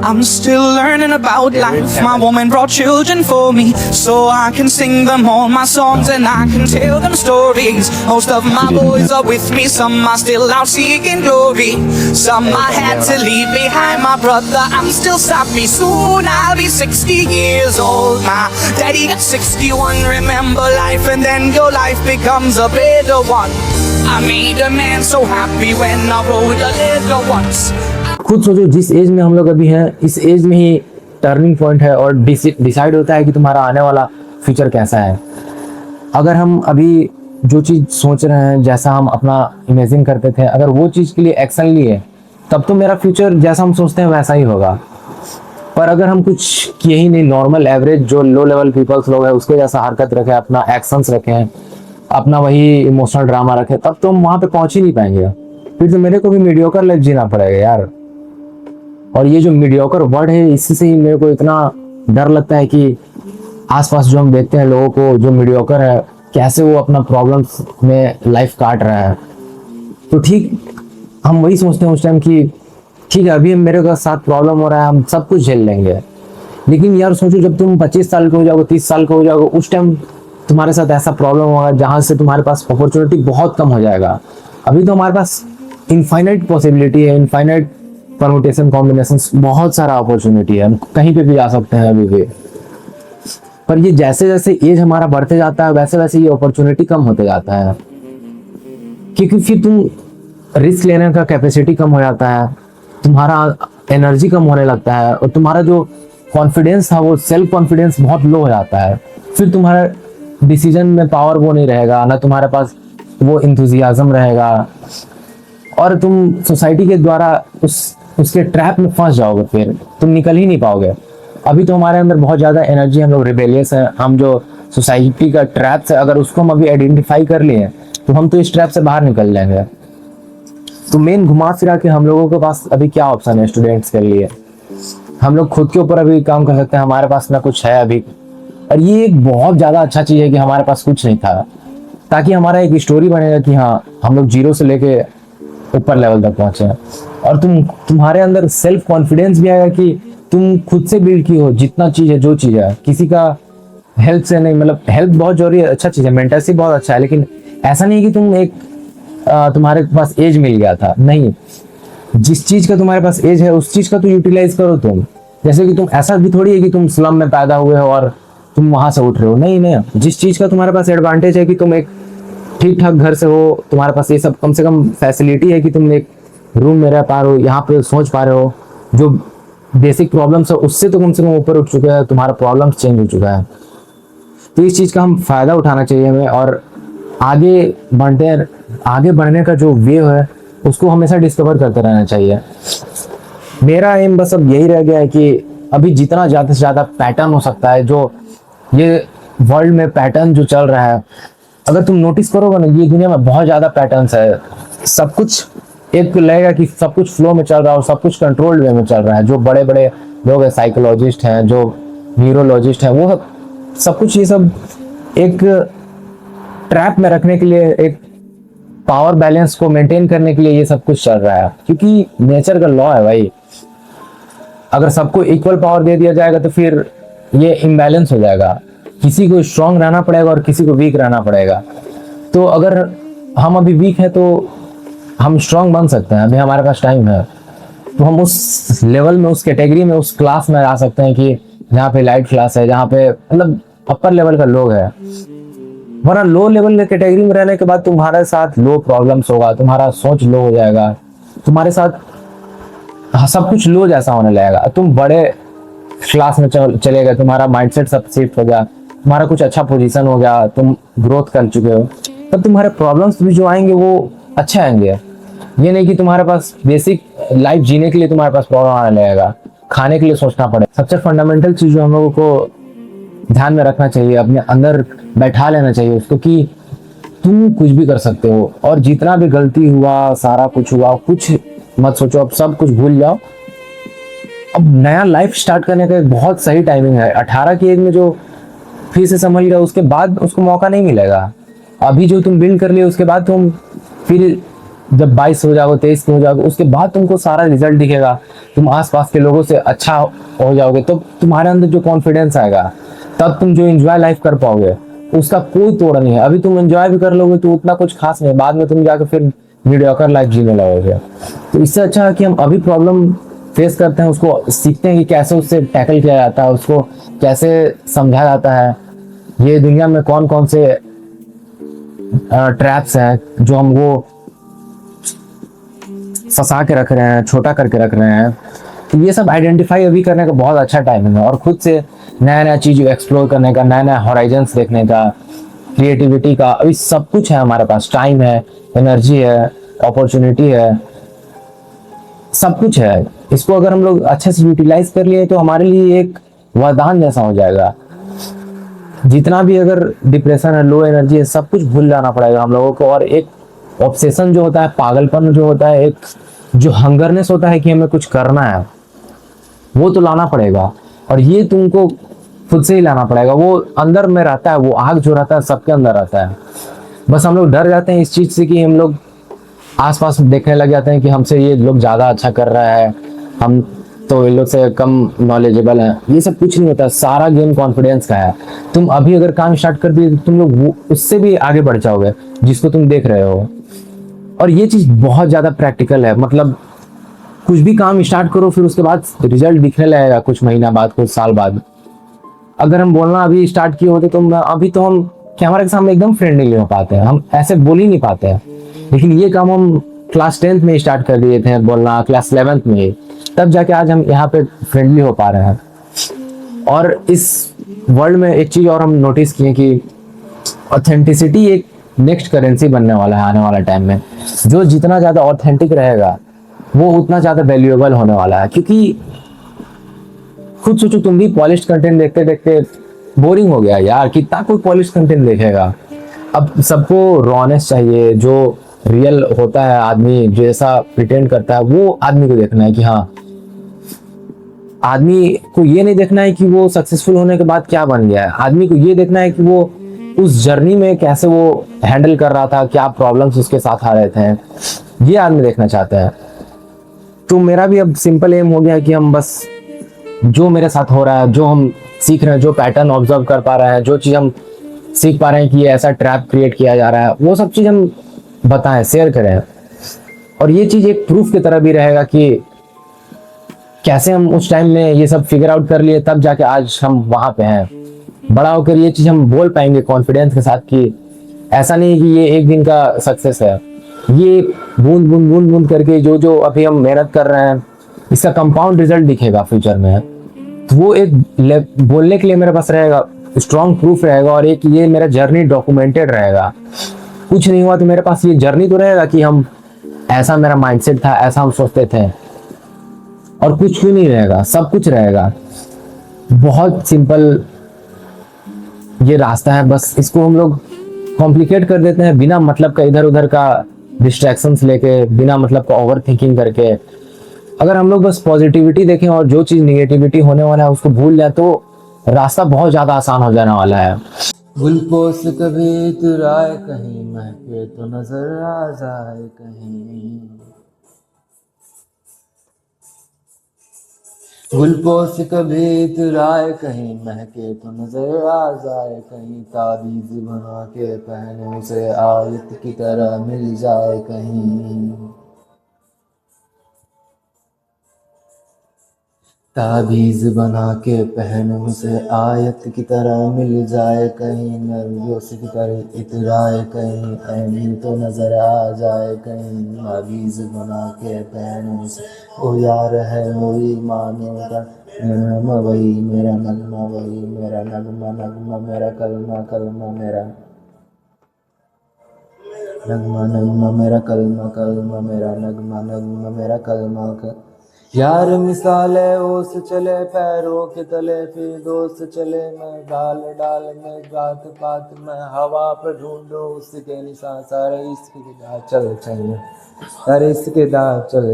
I'm still learning about life. My woman brought children for me, so I can sing them all my songs and I can tell them stories. Most of my boys are with me, some are still out seeking glory. Some I had to leave behind. My brother, I'm still sappy. Soon I'll be 60 years old. My daddy got 61. Remember life and then your life becomes a better one. I made a man so happy when I rode a little once. खुद सोचो, जिस as में हम लोग अभी हैं, इस as में ही टर्निंग पॉइंट है और डिसाइड होता है कि तुम्हारा आने वाला फ्यूचर कैसा है। अगर हम अभी जो चीज़ सोच रहे हैं, जैसा हम अपना इमेजिन करते थे, अगर वो चीज़ के लिए एक्शन लिए, तब तो मेरा फ्यूचर जैसा हम सोचते हैं वैसा ही होगा। पर अगर हम कुछ किए ही नहीं, नॉर्मल एवरेज जो लो लेवल पीपल्स लोग हैं उसके जैसा हरकत रखें, अपना एक्शंस रखें, अपना वही इमोशनल ड्रामा रखें, तब तो हम वहाँ पे पहुँच ही नहीं पाएंगे। फिर तो मेरे को भी मीडियोकर लाइफ जीना पड़ेगा यार। और ये जो मीडियोकर वर्ड है, इसी से ही मेरे को इतना डर लगता है कि आसपास जो हम देखते हैं लोगों को, जो मीडियोकर है, कैसे वो अपना प्रॉब्लम्स में लाइफ काट रहा है। तो ठीक हम वही सोचते हैं उस टाइम कि ठीक है, अभी मेरे साथ प्रॉब्लम हो रहा है, हम सब कुछ झेल लेंगे। लेकिन यार सोचो, जब तुम 25 साल के हो जाओगे, 30 साल के हो जाओगे, उस टाइम तुम्हारे साथ ऐसा प्रॉब्लम होगा जहाँ से तुम्हारे पास अपॉर्चुनिटी बहुत कम हो जाएगा। अभी तो हमारे पास इनफाइनाइट पॉसिबिलिटी है, इनफाइनाइट परमुटेशन कॉम्बिनेशंस, बहुत सारा अपॉर्चुनिटी है, हम कहीं पे भी जा सकते हैं अभी भी। पर ये जैसे जैसे एज हमारा बढ़ते जाता है, वैसे वैसे ये अपॉर्चुनिटी कम होते जाता है, क्योंकि फिर तुम रिस्क लेने का कैपेसिटी कम हो जाता है, तुम्हारा एनर्जी कम होने लगता है और तुम्हारा जो कॉन्फिडेंस था, वो सेल्फ कॉन्फिडेंस बहुत लो हो जाता है। फिर तुम्हारा डिसीजन में पावर वो नहीं रहेगा, ना तुम्हारे पास वो इंथुजियाज्म रहेगा और तुम सोसाइटी के द्वारा उसके ट्रैप में फंस जाओगे, फिर तुम निकल ही नहीं पाओगे। अभी तो हमारे अंदर बहुत ज़्यादा एनर्जी, हम लोग रिबेलियस हैं, हम जो सोसाइटी का ट्रैप है, अगर उसको हम अभी आइडेंटिफाई कर लिए तो हम तो इस ट्रैप से बाहर निकल जाएंगे। तो मेन घुमा फिरा के हम लोगों के पास अभी क्या ऑप्शन है स्टूडेंट्स के लिए? हम लोग खुद के ऊपर अभी काम कर सकते हैं, हमारे पास ना कुछ है अभी। और ये एक बहुत ज़्यादा अच्छा चीज़ है कि हमारे पास कुछ नहीं था, ताकि हमारा एक स्टोरी बनेगा कि हाँ, हम लोग जीरो से लेके ऊपर लेवल तक पहुंचे। और तुम्हारे अंदर सेल्फ कॉन्फिडेंस भी आएगा कि तुम खुद से बिल्ड की हो जितना चीज़ है, जो चीज़ है, किसी का हेल्प से नहीं। मतलब हेल्प बहुत जरूरी है, अच्छा चीज़ है, मेंटरशिप बहुत अच्छा है, लेकिन ऐसा नहीं कि तुम एक तुम्हारे पास एज मिल गया था, नहीं। जिस चीज़ का तुम्हारे पास एज है उस चीज़ का तो यूटिलाइज करो तुम। जैसे कि तुम, ऐसा भी थोड़ी है कि तुम स्लम में पैदा हुए हो और तुम वहां से उठ रहे हो, नहीं नहीं। जिस चीज़ का तुम्हारे पास एडवांटेज है कि तुम एक ठीक ठाक घर से हो, तुम्हारे पास ये सब कम से कम फैसिलिटी है कि तुम एक रूम में रह पा रहे हो, यहाँ पे सोच पा रहे हो, जो बेसिक प्रॉब्लम्स है उससे तो कम से कम ऊपर उठ चुका है, तुम्हारा प्रॉब्लम्स चेंज हो चुका है। तो इस चीज़ का हम फ़ायदा उठाना चाहिए हमें, और आगे बढ़ने का जो वे है उसको हमेशा डिस्कवर करते रहना चाहिए। मेरा एम बस अब यही रह गया है कि अभी जितना ज़्यादा से ज़्यादा पैटर्न हो सकता है, जो ये वर्ल्ड में पैटर्न जो चल रहा है, अगर तुम नोटिस करोगे ना, ये दुनिया में बहुत ज़्यादा पैटर्न्स है। सब कुछ एक लगेगा कि सब कुछ फ्लो में चल रहा है और सब कुछ कंट्रोल्ड वे में चल रहा है। जो बड़े बड़े लोग हैं, साइकोलॉजिस्ट हैं, जो न्यूरोलॉजिस्ट हैं, वो सब कुछ ये सब एक ट्रैप में रखने के लिए, एक पावर बैलेंस को मेंटेन करने के लिए ये सब कुछ चल रहा है, क्योंकि नेचर का लॉ है भाई। अगर सबको इक्वल पावर दे दिया जाएगा तो फिर ये इम्बैलेंस हो जाएगा, किसी को स्ट्रांग रहना पड़ेगा और किसी को वीक रहना पड़ेगा। तो अगर हम अभी वीक हैं तो हम स्ट्रांग बन सकते हैं, अभी हमारे पास टाइम है, तो हम उस लेवल में, उस कैटेगरी में, उस क्लास में आ सकते हैं कि जहाँ पे लाइट क्लास है, जहाँ पे मतलब अपर लेवल का लोग है। वरना लो लेवल कैटेगरी में रहने के बाद तुम्हारे साथ लो प्रॉब्लम्स होगा, तुम्हारा सोच लो हो जाएगा, तुम्हारे साथ सब कुछ लो जैसा होने लगेगा। तुम बड़े क्लास में चले गए, तुम्हारा माइंडसेट सब शिफ्ट हो गया, तुम्हारा कुछ अच्छा पोजीशन हो गया, तुम ग्रोथ कर चुके हो, तब तुम्हारे प्रॉब्लम्स भी जो आएंगे वो अच्छे आएंगे। ये नहीं कि तुम्हारे पास बेसिक लाइफ जीने के लिए तुम्हारे पास प्रॉब्लम आने लगेगा, खाने के लिए सोचना पड़ेगा। सबसे फंडामेंटल चीज जो हम लोगों को ध्यान में रखना चाहिए, अपने अंदर बैठा लेना चाहिए उसको, कि तुम कुछ भी कर सकते हो, और जितना भी गलती हुआ, सारा कुछ हुआ, कुछ मत सोचो, अब सब कुछ भूल जाओ। अब नया लाइफ स्टार्ट करने का एक बहुत सही टाइमिंग है। 18 की एज में जो फिर से संभल गया, उसके बाद उसको मौका नहीं मिलेगा। अभी जो तुम बिल्ड कर लिए उसके बाद तुम फिर जब 22 हो जाओगे, 23 हो जाओगे, उसके बाद तुमको सारा रिजल्ट दिखेगा, तुम आसपास के लोगों से अच्छा हो जाओगे, तो तुम्हारे अंदर जो कॉन्फिडेंस आएगा, तब तुम जो एंजॉय लाइफ कर पाओगे उसका कोई तोड़ नहीं है। अभी तुम एंजॉय भी कर लोगे तो उतना कुछ खास नहीं है, बाद में तुम जाकर फिर मीडियोकर लाइफ जीने लगोगे। तो इससे अच्छा है कि हम अभी प्रॉब्लम फेस करते हैं, उसको सीखते हैं कि कैसे उससे टैकल किया जाता है, उसको कैसे समझा जाता है, ये दुनिया में कौन कौन से ट्रैप्स हैं जो हमको फंसा के रख रहे हैं, छोटा करके रख रहे हैं। तो ये सब आइडेंटिफाई अभी करने का बहुत अच्छा टाइमिंग है, और खुद से नया नया चीज एक्सप्लोर करने का, नया नया हॉराइजन्स देखने का, क्रिएटिविटी का, अभी सब कुछ है हमारे पास। टाइम है, एनर्जी है, अपॉर्चुनिटी है, सब कुछ है। इसको अगर हम लोग अच्छे से यूटिलाइज कर लिए तो हमारे लिए एक वरदान जैसा हो जाएगा। जितना भी अगर डिप्रेशन है, लो एनर्जी है, सब कुछ भूल जाना पड़ेगा हम लोगों को, और एक ऑब्सेशन जो होता है, पागलपन जो होता है, एक जो हंगरनेस होता है कि हमें कुछ करना है, वो तो लाना पड़ेगा। और ये तुमको खुद से ही लाना पड़ेगा। वो अंदर में रहता है, वो आग जो रहता है सबके अंदर रहता है। बस हम लोग डर जाते हैं इस चीज से कि हम लोग आसपास देखने लग जाते हैं कि हमसे ये लोग ज्यादा अच्छा कर रहा है, हम तो इन लोग से कम नॉलेजेबल हैं। ये सब कुछ नहीं होता, सारा गेम कॉन्फिडेंस का है। तुम अभी अगर काम स्टार्ट कर दिए तो तुम लोग उससे भी आगे बढ़ जाओगे जिसको तुम देख रहे हो। और ये चीज बहुत ज्यादा प्रैक्टिकल है, मतलब कुछ भी काम स्टार्ट करो, फिर उसके बाद रिजल्ट दिखने लगेगा कुछ महीना बाद, कुछ साल बाद। अगर हम बोलना अभी स्टार्ट किए होते तो अभी तो हम कैमरा के सामने एकदम फ्रेंडली नहीं हो पाते हैं, हम ऐसे बोल ही नहीं पाते हैं। लेकिन ये काम हम क्लास 10th में स्टार्ट कर दिए थे बोलना, क्लास 11th में, तब जाके आज हम यहाँ पे फ्रेंडली हो पा रहे हैं। और इस वर्ल्ड में एक चीज और हम नोटिस किए कि ऑथेंटिसिटी एक नेक्स्ट करेंसी बनने वाला है आने वाला टाइम में। जो जितना ज्यादा ऑथेंटिक रहेगा वो उतना ज्यादा वैल्यूएबल होने वाला है। क्योंकि खुद सोचो, तुम भी पॉलिश कंटेंट देखते देखते बोरिंग हो गया यार, कितना कोई पॉलिश कंटेंट देखेगा। अब सबको रॉनेस चाहिए, जो रियल होता है आदमी जैसा प्रिटेंड करता है वो आदमी को देखना है। कि हाँ, आदमी को ये नहीं देखना है कि वो सक्सेसफुल होने के बाद क्या बन गया है, आदमी को ये देखना है कि वो उस जर्नी में कैसे वो हैंडल कर रहा था, क्या प्रॉब्लम्स उसके साथ आ रहे थे, ये आदमी देखना चाहता है। तो मेरा भी अब सिंपल एम हो गया है कि हम बस जो मेरे साथ हो रहा है, जो हम सीख रहे हैं, जो पैटर्न ऑब्जर्व कर पा रहे हैं, जो चीज़ हम सीख पा रहे हैं कि ये ऐसा ट्रैप क्रिएट किया जा रहा है, वो सब चीज़ हम बताएं, शेयर करें। और ये चीज़ एक प्रूफ की तरह भी रहेगा कि कैसे हम उस टाइम में ये सब फिगर आउट कर लिए, तब जाके आज हम वहाँ पे हैं। बड़ा होकर ये चीज़ हम बोल पाएंगे कॉन्फिडेंस के साथ कि ऐसा नहीं कि ये एक दिन का सक्सेस है, ये बूंद बूंद बूंद बूंद करके जो जो अभी हम मेहनत कर रहे हैं, इसका कंपाउंड रिजल्ट दिखेगा फ्यूचर में। तो वो एक बोलने के लिए मेरे पास रहेगा, स्ट्रॉन्ग प्रूफ रहेगा, और एक ये मेरा जर्नी डॉक्यूमेंटेड रहेगा। कुछ नहीं हुआ तो मेरे पास ये जर्नी तो रहेगा कि हम ऐसा मेरा माइंडसेट था, ऐसा हम सोचते थे। और कुछ भी नहीं रहेगा, सब कुछ रहेगा। बहुत सिंपल ये रास्ता है, बस इसको हम लोग कॉम्प्लिकेट कर देते हैं बिना मतलब का, इधर उधर का डिस्ट्रैक्शंस लेके, बिना मतलब का ओवर थिंकिंग करके। अगर हम लोग बस पॉजिटिविटी देखें और जो चीज निगेटिविटी होने वाला है उसको भूल जाए तो रास्ता बहुत ज्यादा आसान हो जाने वाला है। गुलपोस कभी इतराए कहीं, महके तो नजर आ जाए कहीं। गुलपोस कभी इतराए कहीं, महके तो नजर आ जाए कहीं। ताबीज बना के पहने उसे आयत की तरह मिल जाए कहीं। ताबीज बना के पहन उसे आयत की तरह मिल जाए कहीं। नरगोश की तरह इतराए कहीं, ऐनी तो नजर आ जाए कहीं। ताबीज बना के पहन उसे, ओ यार है वही मानो का नगमा, वही मेरा नगमा, वही मेरा नगमा, नगमा मेरा कलमा, कलमा मेरा नगमा, नगमा मेरा कलमा, कलमा मेरा नगमा, नगमा मेरा कलमा का। यार मिसाल है ओस चले पैरों के तले, फिर दोस्त चले मैं डाल डाल में, जात पात में हवा पर ढूंढो उसके निशान। सारे इसके दाग चल चल, सारे इसके दाग चल।